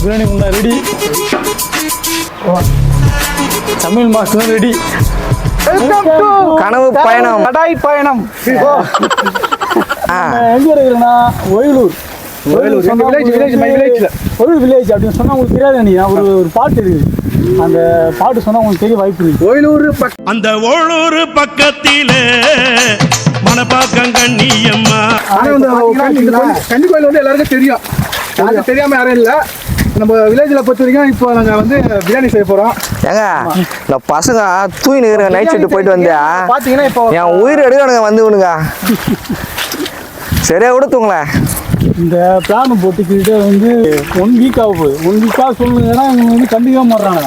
பிரியாணி உண்டா ready. Tamil master ready. கனவு பயணம், கடாய் பயணம். எங்க இருக்கிறேன்னா ஒயிலூர். ஒயிலூர் வில்லேஜ் அப்படின்னு சொன்னா உங்களுக்கு தெரியாது. நீ ஒரு பாட்டு இருக்குது, அந்த பாட்டு சொன்னா உங்களுக்கு தெரிய வாய்ப்பு இருக்கு. ஒயிலூர் அந்த ஒழூர் பக்கத்திலே மணப்பாக்கம் கண்ணியம்மா. கன்னி கோயில் வந்து எல்லாருக்கும் தெரியும், யாருக்கும் தெரியாம யாரும் இல்லை. நம்ம வில்லேஜில் பொறுத்த வரைக்கும் இப்போ நாங்கள் வந்து பிரியாணி செய்ய போகிறோம். ஏங்க இந்த பசங்க தூய் நிற்கிற நைட் ஷிஃப்ட் போயிட்டு வந்தியா பார்த்தீங்கன்னா இப்போ என் உயிர் எடுக்கணுங்க வந்து உனங்க சரியா கூட தூங்களேன். இந்த பிளான் போட்டுக்கிட்டே வந்து 1 வீக் ஆக போகுது. 1 வீக்காக சொல்லுங்கன்னா இவங்க வந்து கண்டிப்பாக மாறுறாங்க.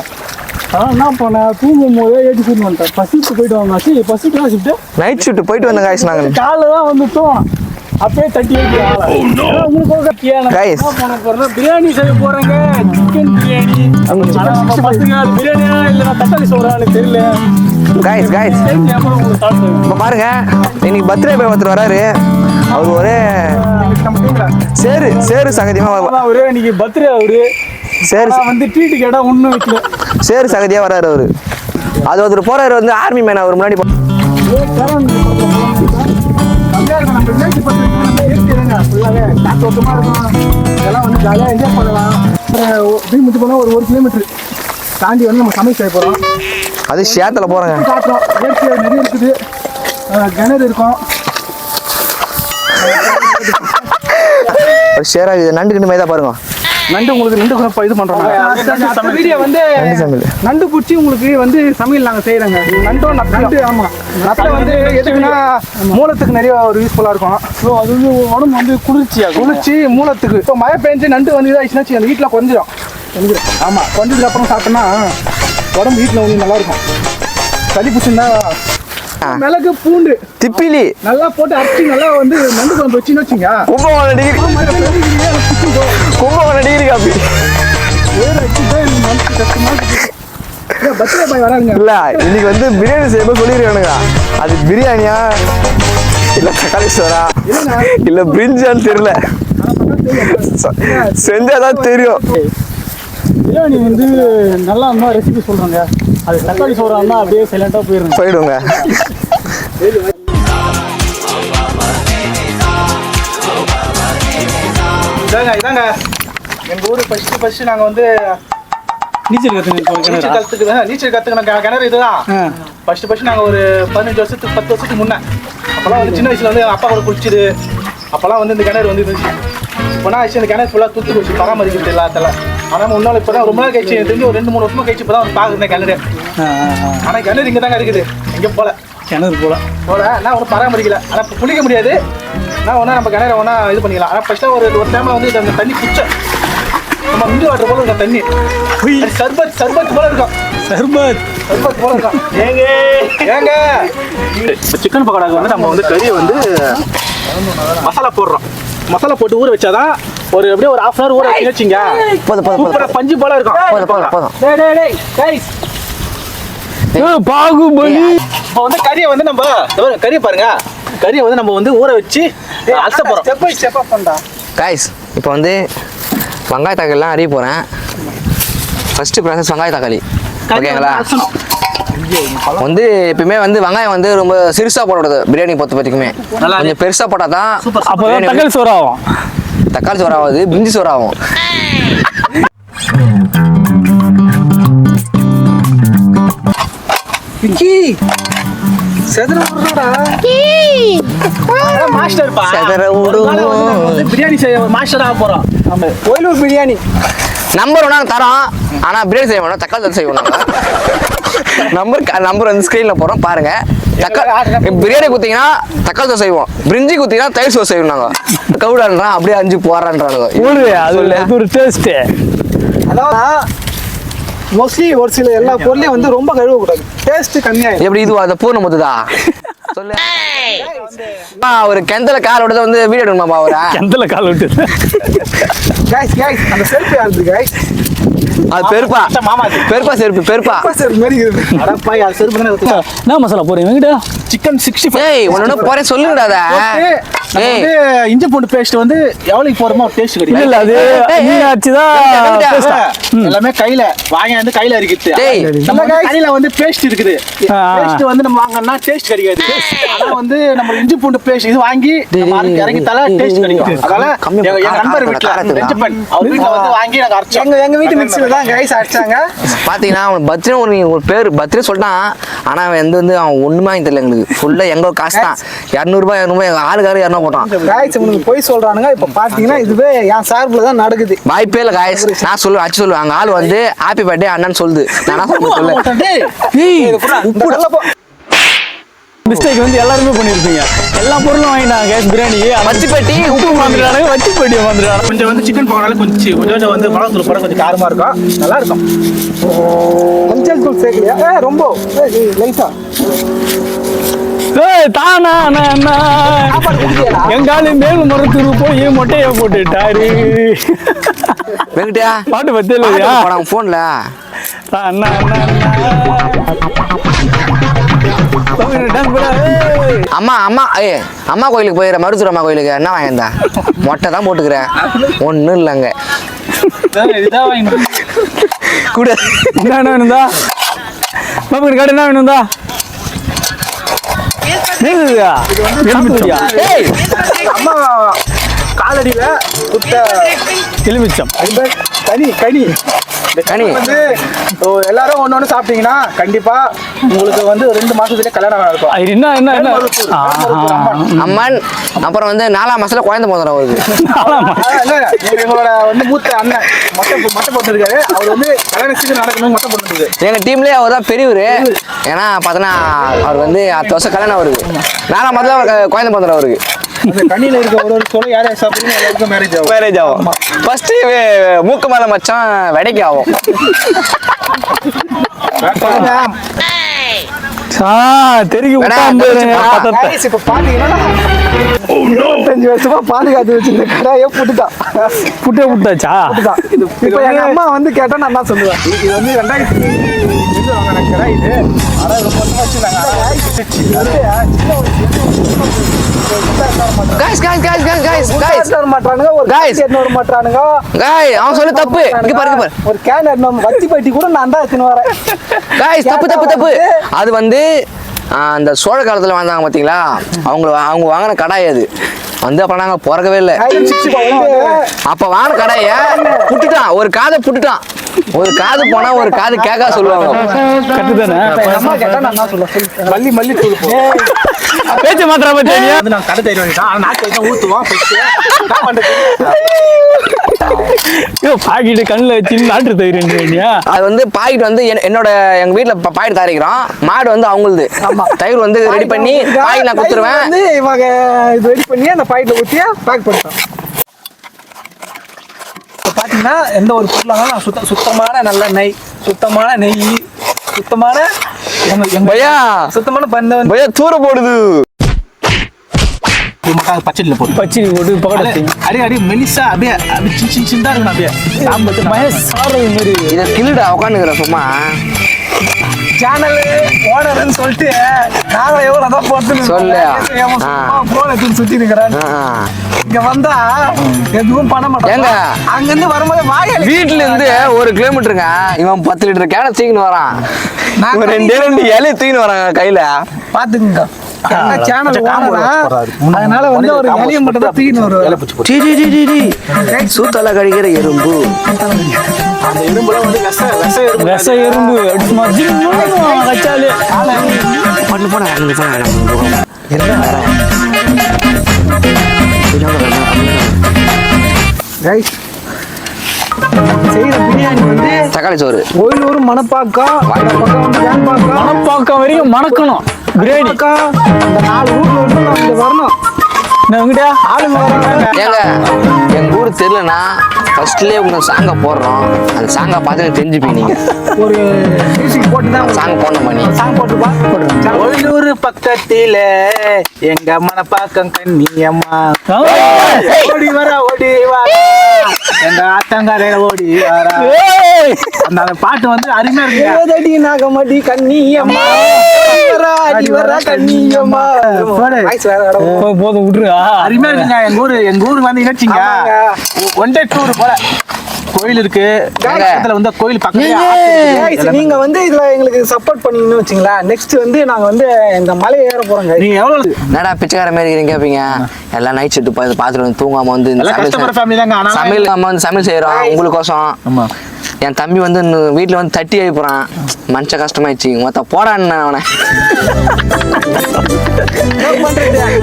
ஆனால் என்ன பண்ணேன், தூங்கும் போதே ஏற்றி கூட்டு வந்துட்டேன். பசிட்டு போயிட்டு வந்தாச்சு. பசிக்கலாம் ஷிஃப்ட்டு நைட் ஷிஃப்ட் போயிட்டு வந்தேங்க காய்ஸ். நாங்கள் காலைல தான் வந்து தூங்கணும், அப்பயே தட்டி வைக்கிறேன். உங்களுக்கு பிரியாணி செய்ய போறேங்க, சிக்கன் பிரியாணி. பசங்க பிரியாணியா இல்லை தக்காளி சோறான்னு தெரியல. காய்ஸ் இப்போ பாருங்க, இன்னைக்கு பர்த்டே பாய் ஒருத்தர் வராரு. அவர் ஒரே சேரு சகதியமா அவரு இன்னைக்கு பர்த்டே. அவரு சேரு வந்து ட்ரீட் கேட்டா ஒன்றும் வைக்கல, சேரு சகதியா வராரு அவரு. அது ஒருத்தர் போறாரு வந்து ஆர்மி மேன். அவர் முன்னாடி இதெல்லாம் வந்து ஜாலியாக என்ஜாய் பண்ணலாம். முடிச்சு போனால் ஒரு 1 கிலோமீட்டர் தாண்டி வந்து நம்ம சமையல் செய்ய போகிறோம். அது சேத்துல போறேங்க. காட்டுறோம், இயற்கை நிறைய இருக்குது, கிணறு இருக்கும். ஒரு ஷேரா இது நண்டு கிண்டு தான் பாருங்க. நண்டு உங்களுக்கு நண்டு இது பண்ணுறோம். வீடியோ வந்து நண்டு பிடிச்சி உங்களுக்கு வந்து சமையல் நாங்கள் செய்கிறோங்க. நண்டு ஆமாம், நட்டை வந்து எதுக்குன்னா மூலத்துக்கு நிறைய ஒரு யூஸ்ஃபுல்லாக இருக்கும். ஸோ அது வந்து உடம்பு வந்து குளிர்ச்சி மூலத்துக்கு. இப்போ மழை பெஞ்சு நண்டு வந்து இதாகிடுச்சுன்னா அந்த வீட்டில் கொஞ்சம் ஆமாம், கொஞ்சதுக்கு அப்புறம் சாப்பிட்டோம்னா உடம்பு வீட்டில் வந்து நல்லாயிருக்கும். சளி பிடிச்சிருந்தா மிளகு பூண்டு திப்பிலி நல்லா போட்டு அரைச்சி நல்லா வந்து நண்டு குழம்பு வச்சுன்னு வச்சுங்க. Kumbakonam degree coffee. Birthday boy வராங்க இல்ல, இன்னைக்கு வந்து பிரியாணி செய்யும்போது சொல்லிருக்கானுங்க, அது பிரியாணியா இல்ல தக்காளி சோறா இல்ல பிரிஞ்சான்னு தெரியல. செஞ்சாதான் தெரியும். பிரியாணி வந்து நல்லா இருந்தா ரெசிபி சொல்றாங்க. அது தக்காளி சோறா இருந்தா அப்படியே சைலண்டா போயிடுங்க. இதாங்க எங்கள் ஊர் ஃபர்ஸ்ட் நாங்கள் வந்து நீச்சல் கற்றுக்கணும் கிணறு இதுதான். ஃபர்ஸ்ட் நாங்கள் ஒரு 15 வருஷத்துக்கு 10 வருஷத்துக்கு முன்னே அப்போல்லாம் வந்து சின்ன வயசுல வந்து அப்பா கூட குளிச்சுது. அப்போல்லாம் வந்து இந்த கிணறு வந்து இருந்துச்சு. இப்போனா ஆச்சு இந்த கிணறு ஃபுல்லாக தூத்து போச்சு, பராமரிக்கிறது எல்லாத்தெல்லாம். ஆனால் முன்னாள் இப்போ தான் ரொம்ப நாள் கழிச்சு, தெரிஞ்சு ஒரு 2-3 வருஷமாக கழிச்சு இப்போ தான் வந்து பார்க்குறேன் கிணறு. ஆனால் கிணறு இங்கே தாங்க இருக்குது, எங்கேயும் கிணறு போல நான் ஒன்றும் பராமரிக்கல. ஆனால் இப்போ குளிக்க முடியாது. நான் ஒன்றா நம்ம கிணறு ஒன்றா இது பண்ணிக்கலாம். ஆனால் ஃபஸ்ட்டாக ஒரு டைமில் வந்து அந்த தண்ணி குச்சை நம்ம மிஞ்சி வாட்டர் போல இருக்கும். தண்ணி சர்பத் போல இருக்கும். சர்பத் போல இருக்கும். ஏங்க சிக்கன் பக்கோடாக்கு வந்து நம்ம வந்து கறியை வந்து மசாலா போடுறோம். மசாலா போட்டு ஊற வச்சாதான் ஒரு எப்படியும் ஒரு 1/2 hour ஊற வச்சு வச்சிங்க. பஞ்சு போல இருக்கும். பாகுபலி. இப்போ வந்து கறியை வந்து நம்ம கறியை பாருங்க, கறியை வந்து நம்ம வந்து ஊற வச்சு அலச போகிறோம். காய்ஸ் இப்போ வந்து வெங்காய தக்காளிலாம் அறிய போகிறேன். ஃபர்ஸ்ட் ப்ராசஸ் வெங்காய தக்காளி, ஓகேங்களா? வந்து எப்பயுமே வந்து வெங்காயம் வந்து ரொம்ப சிறுசாக போடக்கூடாது பிரியாணி பொறுத்த வரைக்குமே. கொஞ்சம் பெருசாக போட்டால் தான் அப்போதான் தக்காளி சோறு ஆகும். தக்காளி சோறு ஆகாது, பிரிஞ்சி சோறு ஆகும். பிரியாணி செய்ய மாஸ்டர் ஆக போறோம். ஒயிலூர் பிரியாணி நம்பர் நாங்கள் தரோம். ஆனால் பிரியாணி செய்ய வேணும், தக்காளி தான் செய்வோம். நம்பர் வந்து ஸ்க்ரீனில் போகிறோம் பாருங்க. பிரியாணி குத்திங்கன்னா தக்காளி தான் செய்வோம், பிரிஞ்சி குத்திங்கன்னா தயிர் சோறு செய்வோம். நாங்கள் கவுடான்றான் அப்படியே 5 போறான்றாங்க. அது ஒரு டேஸ்ட். அதாவது மோஸ்ட்லி ஒரு சில எல்லா பொருளையும் வந்து ரொம்ப கழுவக்கூடாது, டேஸ்ட் கம்மியாயிடும். எப்படி இது அதை பூர்ண முத்துதா சொல்லு. ஒரு கிணத்துல கால் விட்டு வந்து வீடியோ எடுக்கணுமா? அவரை கிணத்துல கால் விட்டு அந்த செல்ஃபி ஆகுது கைஸ். அது பெருப்பா மாமா, பெருப்பா செருப்பு, பெருப்பா செருப்பு மாதிரி இருக்குது. என்ன மசாலா போறீங்க? சிக்கன் 65 ஏய் ஒன்னு போறேன் சொல்லுங்கடா ஏய் இஞ்சி பூண்டு பேஸ்ட் வந்து எவ்வளவு போறோமோ டேஸ்ட் இல்ல கிடைக்கும். இல்ல அது ஆச்சுதான் எல்லாமே கையில வாங்கி கையில இருக்குது. டேய் நம்ம கையில வந்து பேஸ்ட் இருக்குது. ஆ. பேஸ்ட் வந்து நம்ம வாங்கினா டேஸ்ட் கிடைக்காது. ஆனா வந்து நம்ம இஞ்சி பூண்டு பேஸ்ட் இது வாங்கி நம்ம அதுக்கு இறங்கி தல டேஸ்ட் கிடைக்கும். அதனால என் நண்பர் வீட்ல ரெஞ்சப்பன் அவர் வீட்ல வந்து வாங்கி நாங்க அரைச்சோம். எங்க வீட்டு மிக்ஸில தான் கைஸ் அடிச்சாங்க. பாத்தீங்கன்னா அவன் பர்த்டே ஒரு பேர் பர்த்டே சொல்லிட்டான். ஆனா அவன் வந்து அவன் ஒண்ணுமே வாங்கி தெரியல எங்களுக்கு. ஃபுல்லா எங்க காசு தான் 200 ஆளுக்கு 200 போட்டான். கைஸ் உங்களுக்கு போய் சொல்றானுங்க. இப்ப பாத்தீங்கன்னா இதுவே என் சார்பில் தான் நடக்குது. வாய்ப்பே இல்ல காய்ஸ். நான் சொல்லுவேன் அங்க ஆள் வந்து ஹாப்பி பர்த்டே அண்ணன் சொல்லுது. நான் சொல்ல மிஸ்டேக் வந்து எல்லாருமே பண்ணிருப்பீங்க. எல்லா பொருளும் வாங்கிட்டாங்க கேஸ் பிரியாணி வச்சிப்பட்டி உப்பு வந்துட்டானுங்க வச்சிப்பட்டி வந்துட்டாங்க. கொஞ்சம் வந்து சிக்கன் போனால கொஞ்சம் வந்து மிளகாத்தூள் போட கொஞ்சம் காரமா இருக்கும். நல்லா இருக்கும். மஞ்சள் தூள் சேர்க்கலையா? ரொம்ப லைட்டா. தானா எங்காலு மேல் மரத்துக்கு போய் மொட்டையை போட்டுட்டாரு. வெங்கட்டியா பாட்டு பத்தி இல்லையா போனாங்க போன்ல. அண்ணா அம்மா கோயிலுக்கு போயிடுற மருத்துவ அம்மா கோயிலுக்கு என்ன வாங்கியிருந்தா மொட்டை தான் போட்டுக்கிறேன். ஒன்றும் இல்லைங்க இதான் வாங்கி கூட என்ன வேணுந்தா மாப்பிட்டு கடை என்ன வேணுந்தா அம்மா காலடியில குட்ட எலுமிச்சம் கனி கனி கனி. வந்து எல்லாரும் ஒண்ணு சாப்பிட்டீங்கன்னா கண்டிப்பா உங்களுக்கு வந்து 2 மாசத்துலயே கல்யாணம் இருக்கும். அது என்ன என்ன என்ன அம்மன் அப்புறம் வந்து 4ஆம் மாசத்துல குழந்தை போதும் அவருக்கு. எங்களோட வந்து மூத்த அண்ணன் மொட்டை போட்டுருக்காரு. அவர் வந்து கல்யாணம் சீக்கிரம் நடக்கணும் மொட்டை போட்டுருக்கு. எங்க டீம்லயே அவர் தான் பெரியவர். ஏன்னா பார்த்தோன்னா அவர் வந்து அடுத்த வருஷம் கல்யாணம் அவருக்கு 4ஆம் மாதத்துல குழந்தை போதும் அவருக்கு. அந்த கண்ணியில இருக்க ஒரு சொல்ல யார் யார் சாப்பிடுறீங்க எல்லாருக்கும் மேரேஜ் ஆகும். ஃபர்ஸ்ட் மூக்கு மேல மச்சான் வெடைக்கு ஆகும். தெருக்கி இப்ப பாத்தீங்கன்னா 25 வருஷமா பாதுகாத்து வச்சிருந்த கடாயை புட்டாச்சா இப்ப எங்க அம்மா வந்து கேட்டா நான் தான் சொல்லுவேன். இது வந்து 2000 வாங்கின கடை. இது 60 வருஷமா வச்சிருந்தாங்க. அவன் சொல்லு தப்பு. ஒரு கேன் வச்சி பட்டி கூட நான் தான் எடுத்துன்னு வரேன். தப்பு. அது வந்து அந்த சோழ காலத்துல வாழ்ந்தாங்க பாத்தீங்களா, அவங்க வாங்கின கடாய் அது வந்து அப்ப நாங்க பிறக்கவே இல்லை. அப்ப வாங்கின கடாய புட்டுட்டான். ஒரு காதை புட்டுட்டான். ஒரு காது போனா ஒரு காது கேட்கா சொல்லுவாங்க. கட்டுதானே அம்மா கேட்டா நான் தான் சொல்லுவேன். மல்லி தூள் பேச்சு மாத்திரம் வந்து நாங்க கடை தயிர் வாங்கிட்டோம். ஆனா நாக்கு வச்சு ஊத்துவோம். பாக்கிட்டு கண்ணுல வச்சு நாட்டு தயிர். அது வந்து பாக்கெட் வந்து எங்க வீட்டுல பாக்கெட் தயாரிக்கிறோம். மாடு வந்து அவங்களுது. தயிர் வந்து ரெடி பண்ணி பாக்கெட் நான் கொடுத்துருவேன். இவங்க இது ரெடி பண்ணி அந்த பாக்கெட்ல ஊத்தி பேக் பண்ணிட்டோம். பாத்தீங்கன்னா எந்த ஒரு பொருளாக சுத்தமான நல்ல நெய், சுத்தமான நெய், சுத்தமான சுத்தமான பந்தம் தூர போடுது. பச்சடியில் போட்டு பச்சடி போட்டு பக்கத்துல அடி மெலிசா அப்படியே சின்ன இருக்கணும். அப்படியே சாப்பிடுறது மாதிரி இதை கிளுடா உட்காந்துக்கிற சும்மா சேனல் ஓனர்னு சொல்லிட்டு நாங்க எவ்வளவுதான் போட்டு சொல்லு. போன் எடுத்து சுத்தி இருக்கிறேன். இங்க வந்தா எதுவும் பண்ண மாட்டேன். ஏங்க அங்க இருந்து வரும்போது வீட்டுல இருந்து 1 கிலோமீட்டருங்க இவன் 10 லிட்டர் கேன தூக்கின்னு வரான். 2 இலை தூக்கின்னு வராங்க கையில. பாத்துக்குங்க சேனல் அதனால வந்து ஒரு இலையை மட்டும் தான் தூக்கின்னு வருவாரு. சூத்தலை கழிக்கிற எறும்பு. அந்த எறும்புல வந்து ரச எறும்பு வச்சாலே செய்யற பிரியாணி வந்து தக்காளி சோறு கோயிலூர் மணப்பாக்கம் மணப்பாக்கம் வரைக்கும் மணக்கணும் பிரியாணி. இந்த 4 ரூட்ல இருந்து நான் இங்க வரணும். ஆளுங்க வராங்க. ஏங்க எங்க ஊர் தெரியலன்னா ஃபர்ஸ்ட்லேயே உங்க சாங்கை போடுறோம். அந்த சாங்கை பார்த்து தெரிஞ்சுப்பீங்க. நீங்க ஒரு மியூசிக் போட்டு தான் சாங் போடணும் பண்ணி சாங் போட்டுப்பா. கோயிலூர் பக்கத்தில எங்க மனப்பாக்கம் கண்ணியம்மா ஓடி வர எங்க ஆத்தங்காரையில ஓடி வர. அந்த பாட்டு வந்து அருமையா இருக்கு. நாகமடி கண்ணியம்மா போதும் விட்டுருங்க. அருமையா இருக்குங்க. எங்க ஊருக்கு வந்து நினைச்சிங்க ஒன் டே டூர் போல கோயில் இருக்கு. பக்கத்துல வந்து கோயில் பக்கத்துல நீங்க வந்து இதுல எங்களுக்கு சப்போர்ட் பண்ணீங்கன்னு வச்சுங்களா, நெக்ஸ்ட் வந்து நாங்க வந்து இந்த மலை ஏற போறோங்க. நீங்க எவ்வளவு என்னடா பிச்சைக்கார மாதிரி இருக்கீங்க கேட்பீங்க. எல்லாம் நைட் ஷிஃப்ட் போய் பார்த்துட்டு வந்து தூங்காம வந்து இந்த கஷ்டப்படுற ஃபேமிலி தாங்க. ஆனா சமையல் நம்ம வந்து சமையல் செய்யறோம் உங்களுக்கோசம். ஆமா. என் தம்பி வந்து வீட்டுல வந்து தட்டி ஆகி போறான். மனுஷ கஷ்டமாயிடுச்சு. மொத்த போடான்னு அவனை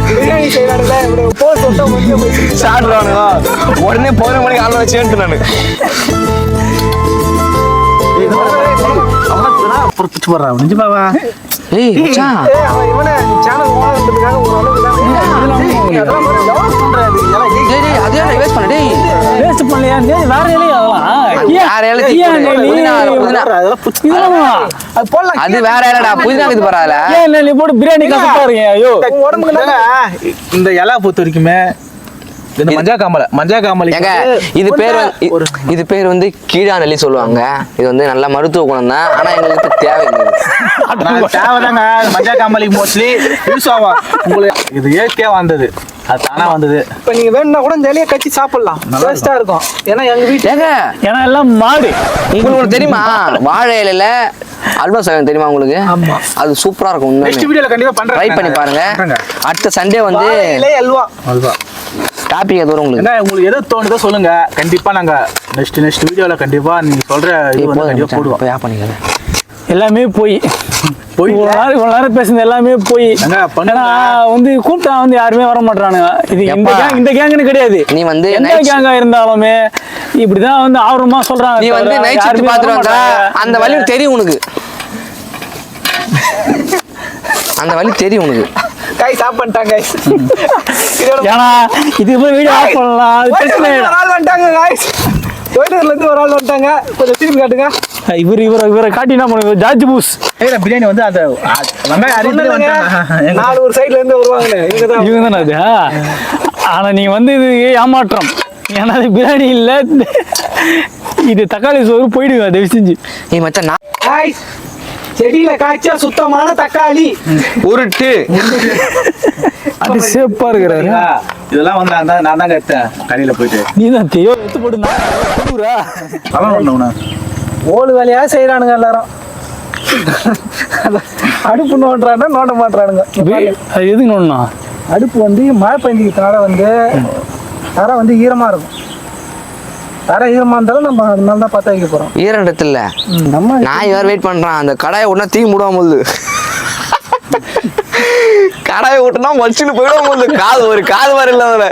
பிரியாணி செய்யறாருல போஸ்ட் விட்டா முடியும் சாப்பிடுறானுங்க. உடனே 11 மணிக்கு ஆள் வச்சு நான் பிடிச்சு போடுறான். நிஜமாவா? ஏய் மச்சான், இவனை சேனல் ஓனர்ன்றதுக்காக ஒரு அளவுக்கு டேய் டேய் அதே வேஸ்ட் பண்ணு டேய். வேஸ்ட் பண்ணலையா? வேற இலையா அதெல்லாம்? வேற இலை அது போடலாம். அது வேற இல்லடா, புதினா இது பரவாயில்ல. ஏன் நீ போட்டு பிரியாணி கசப்பா இருக்கீங்க? ஐயோ உடம்புக்கு இந்த இலை பொறுத்த வரைக்குமே இந்த மஞ்சா காமலை ஏங்க இது பேர் வந்து கீழாநெல்லி சொல்லுவாங்க. இது வந்து நல்ல மருத்துவ குணம் தான். ஆனா எங்களுக்கு தேவையில்லை. தேவைதாங்க. மஞ்சா காமலி மோஸ்ட்லி யூஸ் ஆகும். உங்களுக்கு இது இயற்கையா வந்தது, அது தானா வந்தது. இப்ப நீங்க வேணும்னா கூட இந்த இலையை கட்டி சாப்பிடலாம், டேஸ்டா இருக்கும். ஏன்னா எங்க வீட்டுல ஏங்க ஏன்னா எல்லாம் மாடு. உங்களுக்கு தெரியுமா வாழை இலையில அல்வா செய்வாங்க தெரியுமா உங்களுக்கு? ஆமா. அது சூப்பரா இருக்கும். நெக்ஸ்ட் வீடியோல கண்டிப்பா பண்றேன். ட்ரை பண்ணி பாருங்க. அடுத்த சண்டே வந்து இலை அல்வா டாபிக் எது வரும் உங்களுக்கு? என்ன உங்களுக்கு எது தோணுதோ சொல்லுங்க. கண்டிப்பா நாங்க நெக்ஸ்ட் வீடியோல கண்டிப்பா நீங்க சொல்ற இது வந்து கண்டிப்பா போடுவோம். போய் பண்ணிக்கிறேன். எல்லாமே போய் இவ்வளவு நேரம் பேசுனது எல்லாமே போய். ஏன்னா வந்து கூப்பிட்டா வந்து யாருமே வர மாட்டானுங்க. இது இந்த கேங்குன்னு கிடையாது. நீ வந்து எந்த கேங்கா இருந்தாலுமே இப்படிதான் வந்து ஆர்வமா சொல்றாங்க. நீ வந்து நைட் ஷிஃப்ட் பாத்துட்டு வந்தா அந்த வலி தெரியும் உனக்கு. அந்த வலி தெரியும் உனக்கு. காய் சாப்பிட்டாங்க. ஏன்னா இது போய் வீடியோ ஆஃப் பண்ணலாம். அது பிரச்சனை இல்லை. ஒரு ஆள் வந்துட்டாங்க guys. கோயிலூர்ல இருந்து ஒரு ஆள் வந்துட்டாங்க. கொஞ்சம் திரும்பி காட்டுங்க. இவரை காட்டி என்ன பண்ணுங்க? ஜார்ஜ் பூஸ் பிரியாணி வந்து அந்த வெங்காயம் அரிஞ்சு வந்துட்டாங்க. நாலு ஒரு சைடுல இருந்து வருவாங்க. இவங்க தானே அது. ஆனா நீங்க வந்து இது ஏமாற்றம். ஏன்னா அது பிரியாணி இல்ல, இது தக்காளி சோறு. போயிடுங்க தயவு செஞ்சு. நீ மச்சான் guys, செடியில காய்ச்சா சுத்தமான தக்காளி உருட்டு. அது சேப்பா இருக்கிறாரு. இதெல்லாம் வந்து நான் தாங்க எடுத்தேன் கடையில போயிட்டு. நீ தான் தேயோ எடுத்து போட்டு ஓடு வேலையா செய்யறானுங்க எல்லாரும். அடுப்பு நோண்டுறானுங்க, நோண்ட மாட்டுறானுங்க. அது எதுக்கு நோண்டா? அடுப்பு வந்து மழை பெஞ்சிக்கிறதுனால வந்து தரை வந்து ஈரமா இருக்கும். தரை ஈரமா இருந்தாலும் நம்ம அதனால தான் பற்ற வைக்க போறோம். ஈரம் இடத்துல நம்ம நான் வேற வெயிட் பண்றான். அந்த கடாயை உடனே தீ மூடாம போகுது. கடாயை விட்டுனா மடிச்சுன்னு போயிடும் போகுது. காது வர இல்லை அதில்.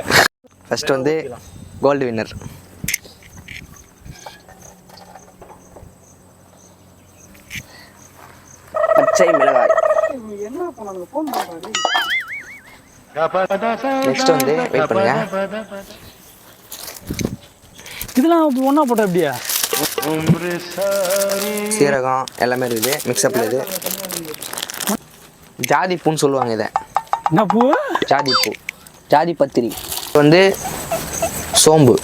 ஃபர்ஸ்ட் வந்து கோல்டு வின்னர். பச்சை மிளகாய். நெக்ஸ்ட் வந்து வெயிட் பண்ணுங்க. இதெல்லாம் ஒன்றா போட்டா எப்படியா? சீரகம் எல்லாமே இருக்குது மிக்ஸ்அப்ல. இது ஜாதி பூன்னு சொல்லுவாங்க. இதை என்ன பூ? ஜாதி பூ, ஜாதி பத்திரி. வந்து சோம்பு.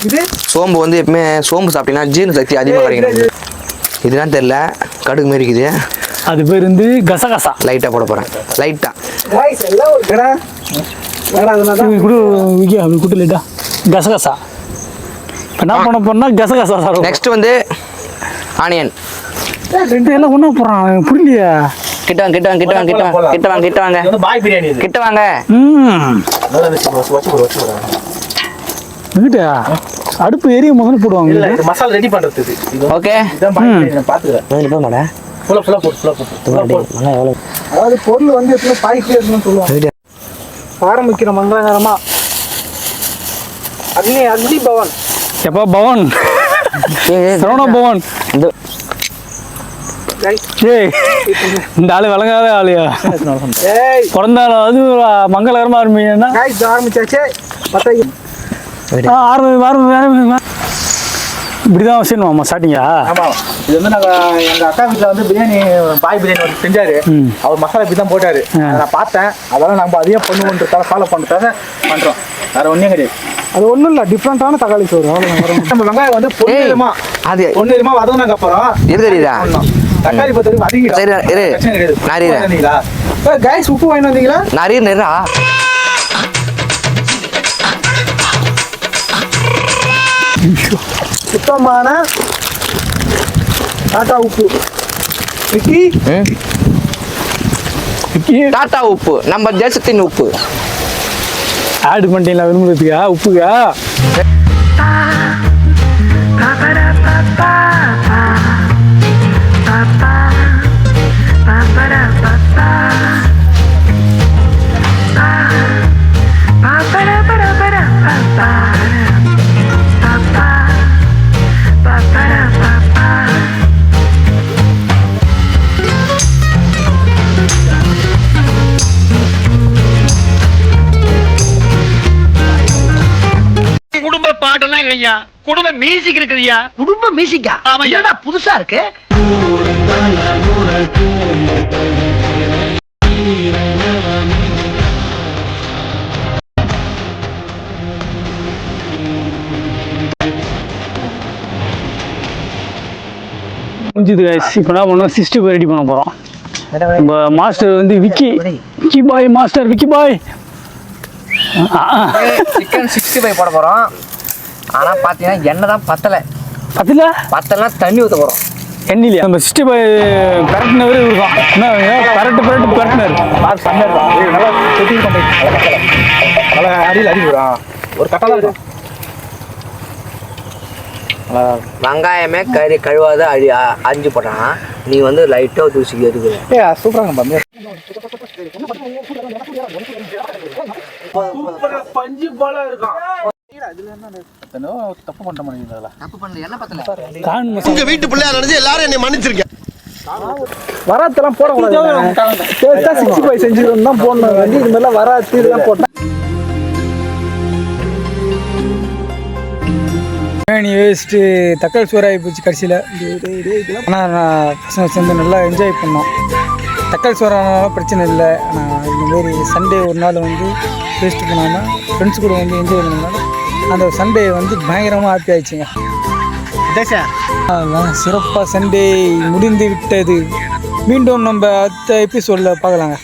இது சோம்பு வந்து எப்பவுமே சோம்பு சாப்பிட்டீங்கன்னா ஜீரண சக்தி அதிகமாக கிடைக்கும். இதெல்லாம் தெரியல, கடுகு மாரி இருக்குது. அது பேர் வந்து கசகசா. லைட்டாக போட போகிறேன். லைட்டாக guys எல்லாம் ஒரு கடை வேற. அதனால தான் குட்டு லைட்டா கசகசா. என்ன பண்ண போறோம்னா கசகசா சார். நெக்ஸ்ட் வந்து ஆனியன். ரெண்டு எல்லாம் ஒன்றா போடுறான். புரியலையா? கிட்ட வாங்க. இது வந்து பாய் பிரியாணி. இது கிட்ட வாங்க. வீட்டா அடுப்பு எரியும் முதல்ல போடுவாங்க. இல்ல இது மசாலா ரெடி பண்றதுக்கு. இது ஓகே இதான் பாய் பிரியாணி. நான் பாத்துக்கிறேன். போக மாட்டேன். ஃபுல்லா போட்டு அதாவது பொருள் வந்து எப்பவுமே பாய்க்கிட்டே இருக்கணும்னு சொல்லுவாங்க. ஆரம்பிக்கிற மங்களகரமா அக்னி பவன். எப்பா பவன் சரவண பவன். ஏய் இந்த ஆளு விளங்காத ஆளுயா. பிறந்தாலும் அது மங்களகரமா ஆரம்பிங்கன்னா ஆரம்பிச்சாச்சு. இப்படிதான் செய்யணுமா ஸ்டார்டிங்கா? ஆமா. இது வந்து நாங்க எங்க அக்கா வீட்டுல வந்து பிரியாணி பாய் பிரியாணி வந்து செஞ்சாரு. அவர் மசாலா இப்படி தான் போட்டாரு. நான் பார்த்தேன். அதெல்லாம் நம்ம அதையும் பண்ணுவோன்றதால ஃபாலோ பண்றதுக்காக பண்றோம். வேற ஒன்றும் கிடையாது. அது ஒன்றும் இல்லை, டிஃப்ரெண்டான தக்காளி சோறு. அவ்வளோதான். நம்ம வெங்காயம் வந்து பொரியலுமா அது பொன்னிறமா வதங்கினதுக்கு அப்புறம் இருக்குதா தக்காளி பத்து வதங்கிடும். சரி இரு பிரச்சனை கிடையாது. நான் இரு வந்தீங்களா கைஸ் உப்பு வாங்கிட்டு வந்தீங்களா? நிறைய நேரா சுத்தமான டாட்டா உப்பு விக்கி டாட்டா உப்பு நம்ம தேசத்தின் உப்பு ஆடு பண்ணிட்டீங்களா விரும்புறதுக்கா உப்புக்கா குடும்ப பாட்டெல்லாம் ஐயா குடும்ப மியூசிக் இருக்குதுயா. குடும்ப மியூசிக்கா? ஆமா, என்னடா புதுசா இருக்கு. முடிஞ்சது guys. இப்போ என்ன பண்ணோம் 65 ரெடி பண்ண போகிறோம். நம்ம மாஸ்டர் வந்து விக்கி பாய் மாஸ்டர் விக்கி பாய் சிக்கன் 65 போட போகிறோம். ஆனால் பார்த்தீங்கன்னா எண்ணெய் தான் பத்தலைன்னா தண்ணி ஊற்ற போகிறோம். எண்ணிலையா நம்ம 65 பரட்டினவரே இருக்கும். என்ன பரட்டினர் நல்லா செட்டிங் பண்ணுறேன். நல்லா அடியில் அடிக்கிறா ஒரு கட்டலாம் இருக்கும். வெங்காயமே கழுவாத அரிஞ்சு போட்டான். நீ வந்து லைட்டாக தூசி எடுக்கிற சூப்பராக நம்ம பஞ்சு போல இருக்கும். தப்பு பண்ண மாட்டேங்கிறீங்களா? தப்பு பண்ணல என்ன பத்தல உங்க வீட்டு பிள்ளையா நினைச்சு எல்லாரும் என்னை மன்னிச்சிருக்கேன். வராத்தெல்லாம் போடக்கூடாது. 65 செஞ்சுக்கணும் தான் போடணும். வந்து இது மாதிரிலாம் வராத்து இதெல்லாம் போட்டேன். பிரியாணி வேஸ்ட்டு தக்காளி சோறாகி போச்சு கடைசியில். ஆனால் நான் பசங்க சேர்ந்து நல்லா என்ஜாய் பண்ணோம். தக்காளி சோறானால பிரச்சனை இல்லை. ஆனால் இந்தமாரி சண்டே ஒரு நாள் வந்து வேஸ்ட்டு பண்ணாமல் ஃப்ரெண்ட்ஸ் கூட வந்து என்ஜாய் பண்ணனால அந்த சண்டே வந்து பயங்கரமாக ஹாப்பி ஆயிடுச்சுங்க. அதெல்லாம் சிறப்பாக சண்டே முடிந்து விட்டது. மீண்டும் நம்ம அடுத்த எபிசோடில் பார்க்கலாங்க.